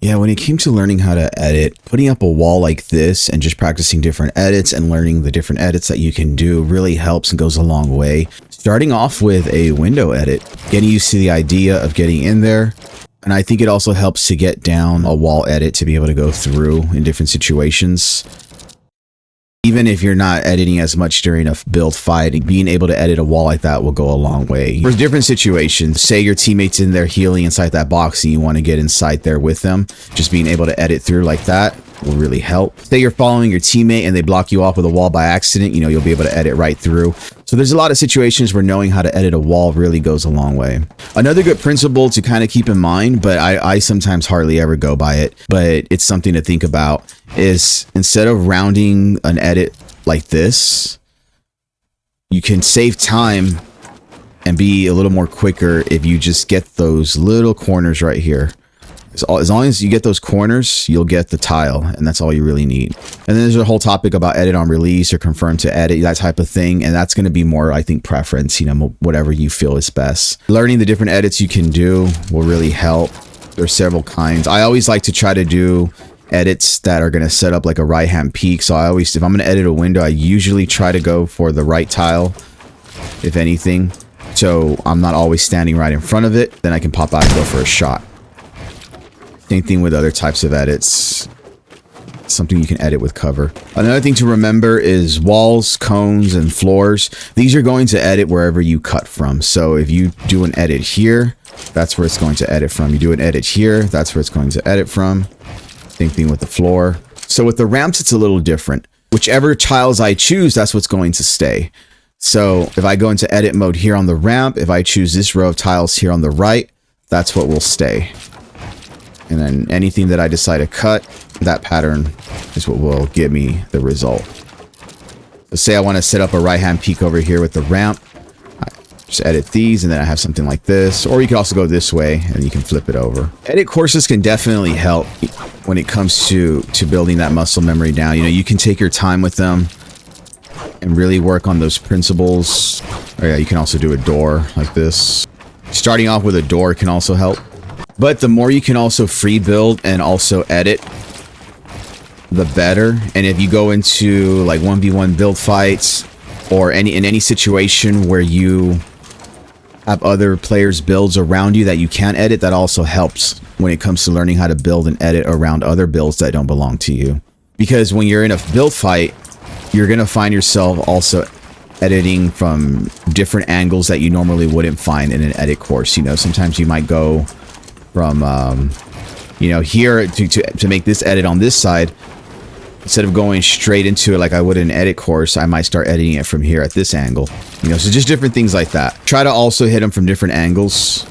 Yeah, when it came to learning how to edit, putting up a wall like this and just practicing different edits and learning the different edits that you can do really helps and goes a long way. Starting off with a window edit, getting used to the idea of getting in there. And I think it also helps to get down a wall edit to be able to go through in different situations. Even if you're not editing as much during a build fight, being able to edit a wall like that will go a long way. For different situations, say your teammate's in there healing inside that box and you want to get inside there with them, just being able to edit through like that will really help. Say you're following your teammate and they block you off with a wall by accident, you know, you'll be able to edit right through. So there's a lot of situations where knowing how to edit a wall really goes a long way. Another good principle to kind of keep in mind, but I sometimes hardly ever go by it, but it's something to think about, is instead of rounding an edit like this, you can save time and be a little more quicker if you just get those little corners right here. As long as you get those corners, you'll get the tile, and that's all you really need. And then there's a whole topic about edit on release or confirm to edit, that type of thing. And that's going to be more, I think, preference, you know, whatever you feel is best. Learning the different edits you can do will really help. There's several kinds. I always like to try to do edits that are going to set up like a right hand peak. So I always, if I'm going to edit a window, I usually try to go for the right tile, if anything. So I'm not always standing right in front of it. Then I can pop out and go for a shot. Same thing with other types of edits. Something you can edit with cover. Another thing to remember is walls, cones, and floors. These are going to edit wherever you cut from. So if you do an edit here, that's where it's going to edit from. You do an edit here, that's where it's going to edit from. Same thing with the floor. So with the ramps, it's a little different. Whichever tiles I choose, that's what's going to stay. So if I go into edit mode here on the ramp, if I choose this row of tiles here on the right, that's what will stay. And then anything that I decide to cut, that pattern is what will give me the result. So say I want to set up a right-hand peak over here with the ramp. I just edit these, and then I have something like this. Or you can also go this way, and you can flip it over. Edit courses can definitely help when it comes to building that muscle memory down. You know, you can take your time with them and really work on those principles. Oh yeah, you can also do a door like this. Starting off with a door can also help. But the more you can also free build and also edit, the better. And if you go into like 1v1 build fights or in any situation where you have other players' builds around you that you can't edit, that also helps when it comes to learning how to build and edit around other builds that don't belong to you. Because when you're in a build fight, you're going to find yourself also editing from different angles that you normally wouldn't find in an edit course. You know, sometimes you might go from you know, here to make this edit on this side, instead of going straight into it like I would in an edit course, I might start editing it from here at this angle, you know. So just different things like that. Try to also hit them from different angles,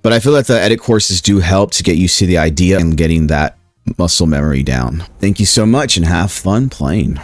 but I feel that the edit courses do help to get used to the idea and getting that muscle memory down. Thank you so much and have fun playing.